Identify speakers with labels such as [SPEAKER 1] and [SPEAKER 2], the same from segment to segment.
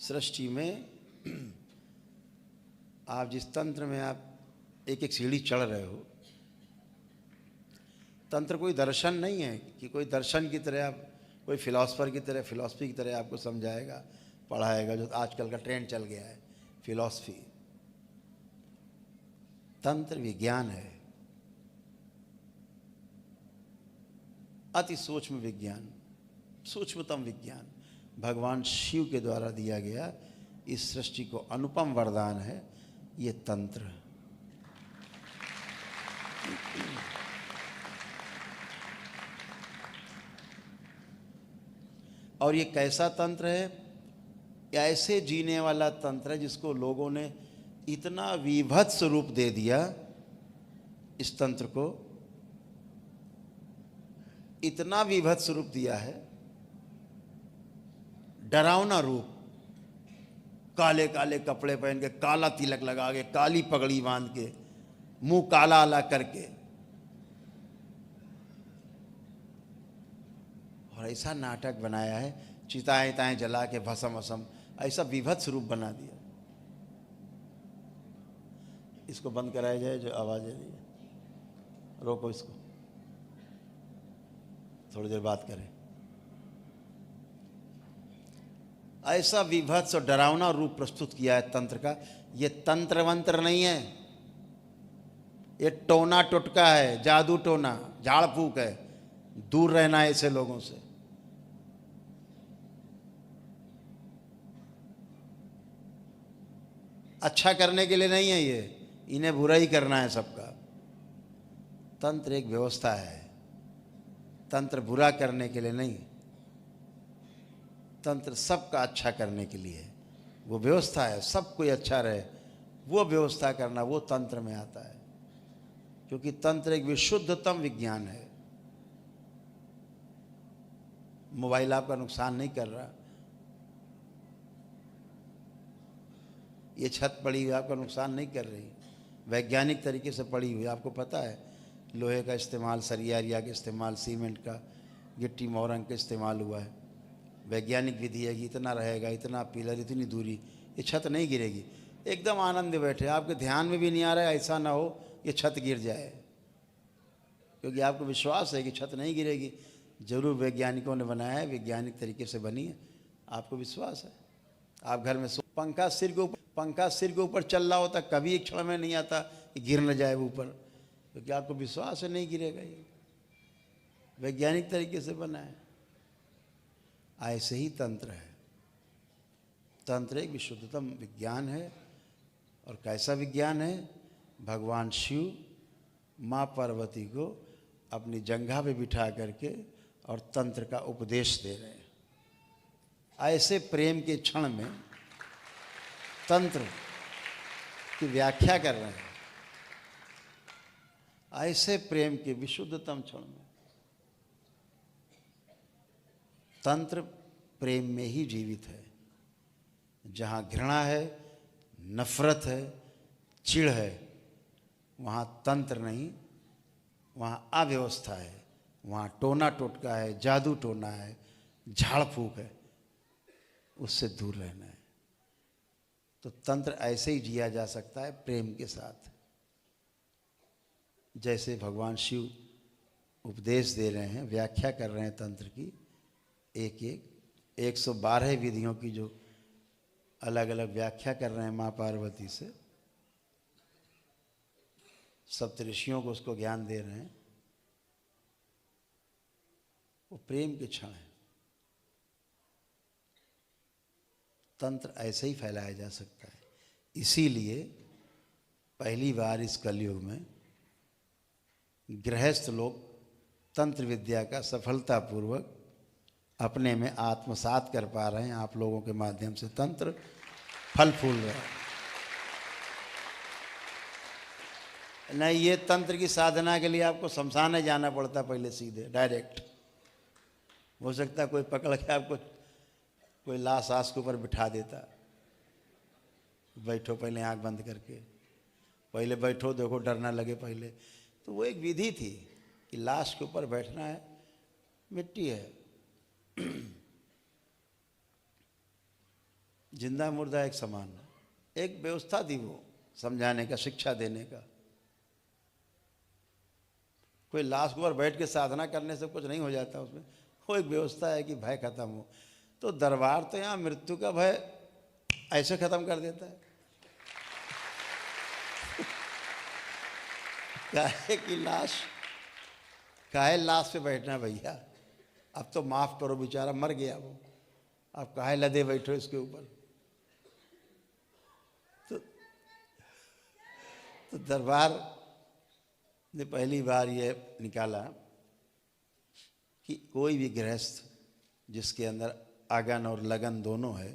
[SPEAKER 1] सृष्टि में आप जिस तंत्र में आप एक एक सीढ़ी चढ़ रहे हो, तंत्र कोई दर्शन नहीं है कि कोई दर्शन की तरह आप कोई फिलॉसफर की तरह फिलॉसफी की तरह आपको समझाएगा पढ़ाएगा, जो आजकल का ट्रेंड चल गया है फिलॉसफी। तंत्र विज्ञान है, अति सूक्ष्म विज्ञान, सूक्ष्मतम विज्ञान भगवान शिव के द्वारा दिया गया इस सृष्टि को अनुपम वरदान है ये तंत्र। और ये कैसा तंत्र है? ऐसे जीने वाला तंत्र है जिसको लोगों ने इतना विभत्स रूप दे दिया, इस तंत्र को इतना विभत्स रूप दिया है, डरावना रूप। काले काले कपड़े पहन के, काला तिलक लगा के, काली पगड़ी बांध के, मुंह काला आला करके, और ऐसा नाटक बनाया है, चिताएं ताएं जला के भस्म वसम, ऐसा विभत्स रूप बना दिया। इसको बंद कराया जाए जो आवाज है, रोको इसको, थोड़ी देर बात करें। ऐसा विभत्स और डरावना रूप प्रस्तुत किया है तंत्र का। ये तंत्र मंत्र नहीं है, ये टोना टुटका है, जादू टोना, झाड़ फूक है। दूर रहना है ऐसे लोगों से। अच्छा करने के लिए नहीं है ये, इन्हें बुरा ही करना है सबका। तंत्र एक व्यवस्था है, तंत्र बुरा करने के लिए नहीं, तंत्र सबका अच्छा करने के लिए वो व्यवस्था है। सब कोई अच्छा रहे वो व्यवस्था करना, वो तंत्र में आता है। क्योंकि तंत्र एक विशुद्धतम विज्ञान है। मोबाइल आपका नुकसान नहीं कर रहा, ये छत पड़ी हुई आपका नुकसान नहीं कर रही, वैज्ञानिक तरीके से पड़ी हुई। आपको पता है लोहे का इस्तेमाल, सरिया का इस्तेमाल, सीमेंट का, गिट्टी मोरंग का इस्तेमाल हुआ है। वैज्ञानिक विधि है कि इतना रहेगा, इतना पिलर, इतनी दूरी, ये छत नहीं गिरेगी। एकदम आनंद बैठे, आपके ध्यान में भी नहीं आ रहा है ऐसा ना हो ये छत गिर जाए, क्योंकि आपको विश्वास है कि छत नहीं गिरेगी। जरूर वैज्ञानिकों ने बनाया है, वैज्ञानिक तरीके से बनी है, आपको विश्वास है। आप घर में पंखा सिर के ऊपर चल रहा होता, कभी एक क्षण में नहीं आता कि गिर न जाए ऊपर, क्योंकि आपको विश्वास है नहीं गिरेगा, ये वैज्ञानिक तरीके से बना है। ऐसे ही तंत्र है। तंत्र एक विशुद्धतम विज्ञान है। और कैसा विज्ञान है? भगवान शिव माँ पार्वती को अपनी जंघा पे बिठा करके और तंत्र का उपदेश दे रहे हैं। ऐसे प्रेम के क्षण में तंत्र की व्याख्या कर रहे हैं। ऐसे प्रेम के विशुद्धतम क्षण में तंत्र प्रेम में ही जीवित है। जहाँ घृणा है, नफरत है, चिढ़ है, वहाँ तंत्र नहीं, वहाँ अव्यवस्था है, वहाँ टोना टोटका है, जादू टोना है, झाड़ फूक है। उससे दूर रहना है। तो तंत्र ऐसे ही जिया जा सकता है, प्रेम के साथ। जैसे भगवान शिव उपदेश दे रहे हैं, व्याख्या कर रहे हैं तंत्र की, एक 112 विधियों की जो अलग अलग व्याख्या कर रहे हैं माँ पार्वती से, सप्तऋषियों को उसको ज्ञान दे रहे हैं। वो प्रेम के क्षण है। तंत्र ऐसे ही फैलाया जा सकता है। इसीलिए पहली बार इस कलयुग में गृहस्थ लोग तंत्र विद्या का सफलतापूर्वक अपने में आत्मसात कर पा रहे हैं। आप लोगों के माध्यम से तंत्र फल फूल रहा है। नहीं, ये तंत्र की साधना के लिए आपको शमशान जाना पड़ता पहले, सीधे डायरेक्ट। हो सकता है कोई पकड़ के आपको कोई लाश आस के ऊपर बिठा देता, बैठो पहले आंख बंद करके, पहले बैठो, देखो डर ना लगे पहले। तो वो एक विधि थी कि लाश के ऊपर बैठना है, मिट्टी है, जिंदा मुर्दा एक समान, एक व्यवस्था थी वो समझाने का, शिक्षा देने का। कोई लाश के ऊपर बैठ के साधना करने से कुछ नहीं हो जाता उसमें, वो एक व्यवस्था है कि भय खत्म हो। तो दरबार तो यहाँ मृत्यु का भय ऐसे खत्म कर देता है। काहे की लाश, काहे लाश पे बैठना भैया, अब तो माफ करो बेचारा मर गया वो, अब काहे लदे बैठो इसके ऊपर। तो दरबार ने पहली बार ये निकाला कि कोई भी गृहस्थ जिसके अंदर आगन और लगन दोनों है,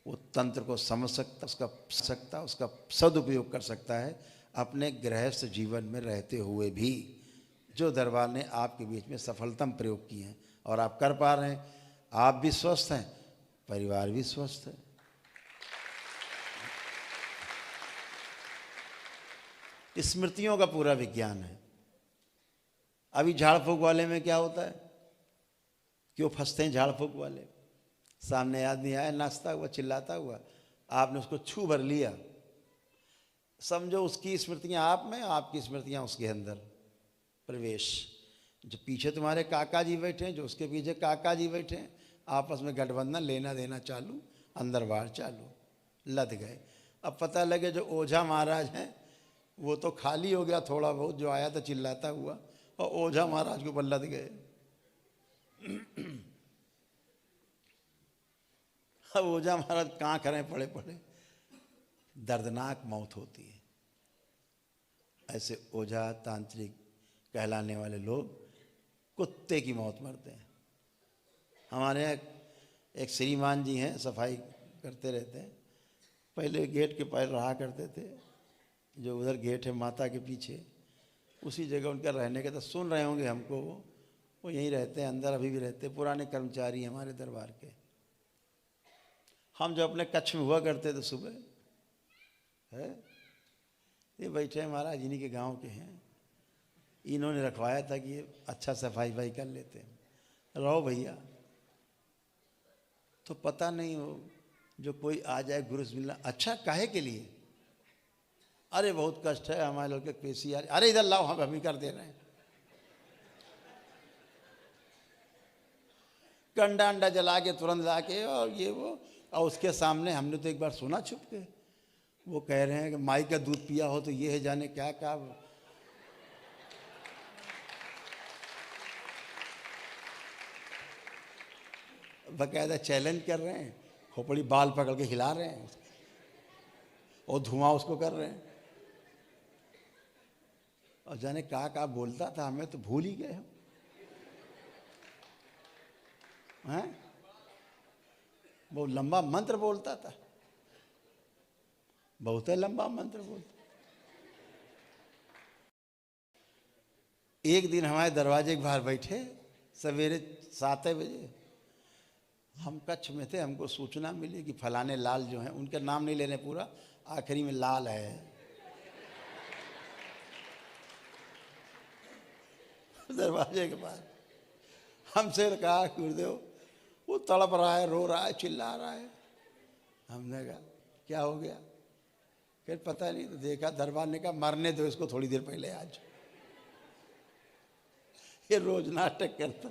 [SPEAKER 1] वो तंत्र को समझ सकता, उसका सदुपयोग कर सकता है अपने गृहस्थ जीवन में रहते हुए भी, जो दरबार ने आपके बीच में सफलतम प्रयोग किए हैं। और आप कर पा रहे हैं, आप भी स्वस्थ हैं, परिवार भी स्वस्थ है। स्मृतियों का पूरा विज्ञान है। अभी झाड़ फूक वाले में क्या होता है, क्यों फंसते हैं झाड़ फूक वाले? सामने आदमी आया नाचता हुआ चिल्लाता हुआ, आपने उसको छू भर लिया, समझो उसकी स्मृतियां आप में, आपकी स्मृतियां उसके अंदर प्रवेश। जो पीछे तुम्हारे काका जी बैठे हैं, जो उसके पीछे काका जी बैठे हैं, आपस में गठबंधन, लेना देना चालू, अंदर बाहर चालू, लद गए। अब पता लगे जो ओझा महाराज हैं वो तो खाली हो गया, थोड़ा बहुत जो आया था चिल्लाता हुआ, और ओझा महाराज के ऊपर लद गए। अब ओझा महाराज कहाँ करें, पड़े पड़े, दर्दनाक मौत होती है। ऐसे ओझा तांत्रिक कहलाने वाले लोग कुत्ते की मौत मरते हैं। हमारे यहाँ एक श्रीमान जी हैं, सफाई करते रहते हैं, पहले गेट के पास रहा करते थे, जो उधर गेट है माता के पीछे, उसी जगह उनका रहने का, तो सुन रहे होंगे हमको, वो यहीं रहते हैं, अंदर अभी भी रहते हैं, पुराने कर्मचारी हमारे दरबार के। हम जो अपने कच्छ में हुआ करते थे सुबह है, ये बैठे हैं महाराज, इन्हीं के गांव के हैं, इन्होंने रखवाया था कि ये अच्छा सफाई भाई कर लेते हैं, रहो भैया। तो पता नहीं हो जो कोई आ जाए गुरुस मिलना, अच्छा काहे के लिए, अरे बहुत कष्ट है हमारे लोग के, पेशी आ रही, अरे इधर लाओ, हम अभी कर दे रहे हैं। कंडा अंडा जला के तुरंत ला के, और ये वो, और उसके सामने हमने तो एक बार सुना छुप के, वो कह रहे हैं कि माई का दूध पिया हो तो ये है जाने क्या क्या, बकायदा चैलेंज कर रहे हैं, खोपड़ी बाल पकड़ के हिला रहे हैं और धुआं उसको कर रहे हैं, और जाने क्या बोलता था, हमें तो भूल ही गए हम हैं। बहुत लंबा मंत्र बोलता था, बहुत लंबा मंत्र बोलता। एक दिन हमारे दरवाजे के बाहर बैठे, सवेरे 7 बजे, हम कच्छ में थे, हमको सूचना मिली कि फलाने लाल जो हैं, उनका नाम नहीं लेने पूरा, आखिरी में लाल है, दरवाजे के बाहर। हमसे कहा गुरुदेव वो तड़प रहा है, रो रहा है, चिल्ला रहा है। हमने कहा क्या हो गया, फिर पता नहीं, तो देखा दरबार ने कहा मरने दो इसको थोड़ी देर पहले, आज ये रोज नाटक करता।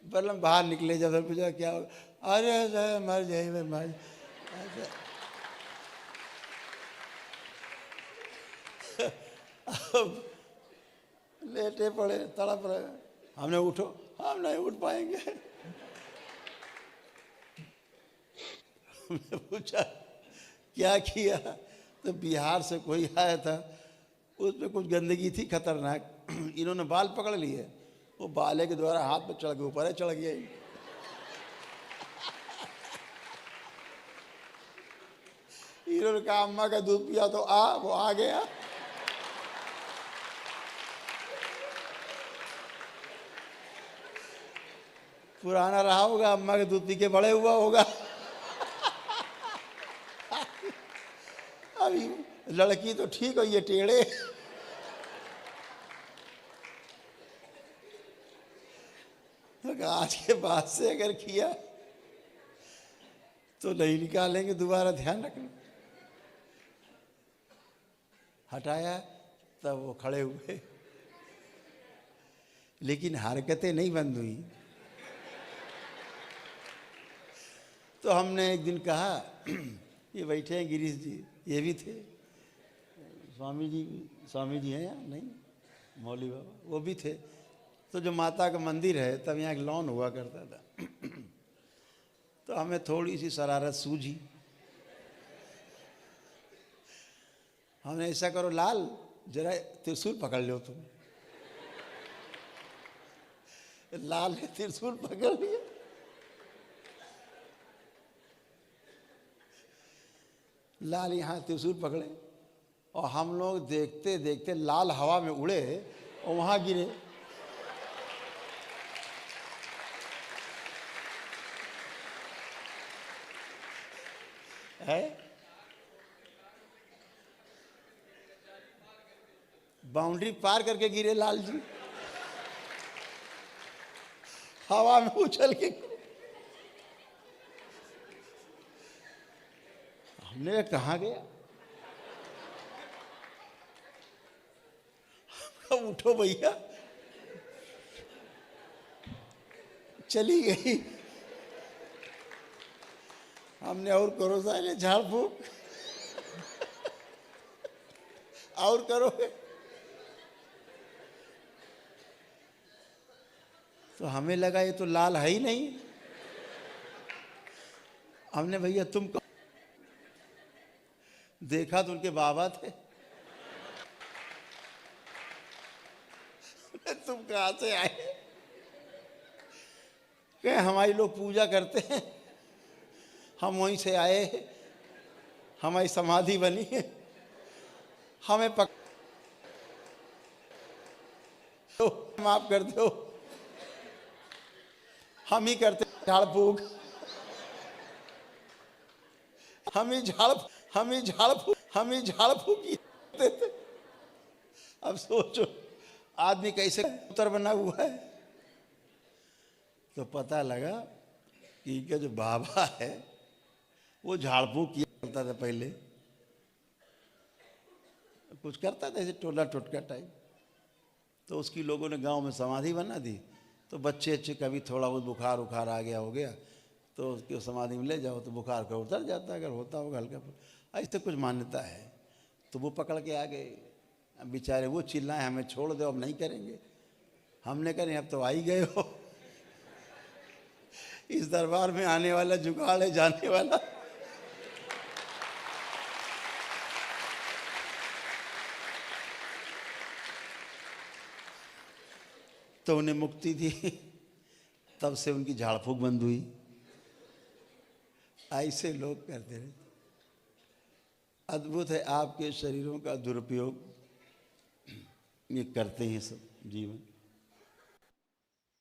[SPEAKER 1] बल्लम बाहर निकले, जब पूछा क्या हो, अरे मर जाए, मैं मर, लेटे पड़े तड़प रहे। हमने उठो, हम नहीं उठ पाएंगे। हमने पूछा क्या किया, तो बिहार से कोई आया था, उसमें कुछ गंदगी थी खतरनाक, इन्होंने बाल पकड़ लिए, वो बाले के द्वारा हाथ पे चढ़ गए, ऊपर चढ़ गया। इन्होंने कहा अम्मा का दूध पिया तो आ, वो आ गया। पुराना रहा होगा, अम्मा के दूध पी के बड़े हुआ होगा। अभी लड़की तो ठीक हो, ये टेढ़े। आज के बाद से अगर किया तो नहीं निकालेंगे, दोबारा ध्यान रखना। हटाया तब वो खड़े हुए, लेकिन हरकतें नहीं बंद हुई। तो हमने एक दिन कहा, ये बैठे हैं गिरीश जी, ये भी थे, स्वामी जी हैं या नहीं, मौली बाबा वो भी थे। तो जो माता का मंदिर है तब यहाँ एक लॉन हुआ करता था। तो हमें थोड़ी सी शरारत सूझी। हमने ऐसा करो लाल, जरा त्रिशूल पकड़ लो तुम। लाल ने त्रिशूल पकड़ लिया, लाल यहाँ त्रिशूल पकड़े और हम लोग देखते देखते लाल हवा में उड़े और वहां गिरे। है बाउंड्री पार करके गिरे लाल जी, हवा में उछल के। हमने कहाँ गया, उठो भैया, चली गई। हमने और करो साले झाड़ फूक, और करोगे। तो हमें लगा ये तो लाल है ही नहीं। हमने भैया तुम देखा तो उनके बाबा थे। तुम कहाँ से आए? कहे हमारी लोग पूजा करते हैं, हम वहीं से आए, हमारी समाधि बनी है, हमें माफ कर दो, हम ही करते झाड़ फूक, हम ही झाड़ फूक करते थे। अब सोचो आदमी कैसे उत्तर बना हुआ है। तो पता लगा कि इनका जो बाबा है वो झाड़ फूक किया करता था पहले, कुछ करता था ऐसे टोला टोटका टाइप। तो उसकी लोगों ने गांव में समाधि बना दी। तो बच्चे अच्छे कभी थोड़ा बहुत बुखार उखार आ गया हो गया तो उसकी समाधि में ले जाओ तो बुखार का उतर जाता है, अगर होता होगा हल्का। ऐसे कुछ मान्यता है। तो वो पकड़ के आ गए। अब बेचारे वो चिल्लाए हमें छोड़ दो, अब नहीं करेंगे। हमने कहा अब तो आ ही गए हो, इस दरबार में आने वाला जुगाड़ है जाने वाला। तो उन्हें मुक्ति दी, तब से उनकी झाड़ फूक बंद हुई। ऐसे लोग करते रहे। अद्भुत है, आपके शरीरों का दुरुपयोग ये करते हैं सब जीवन।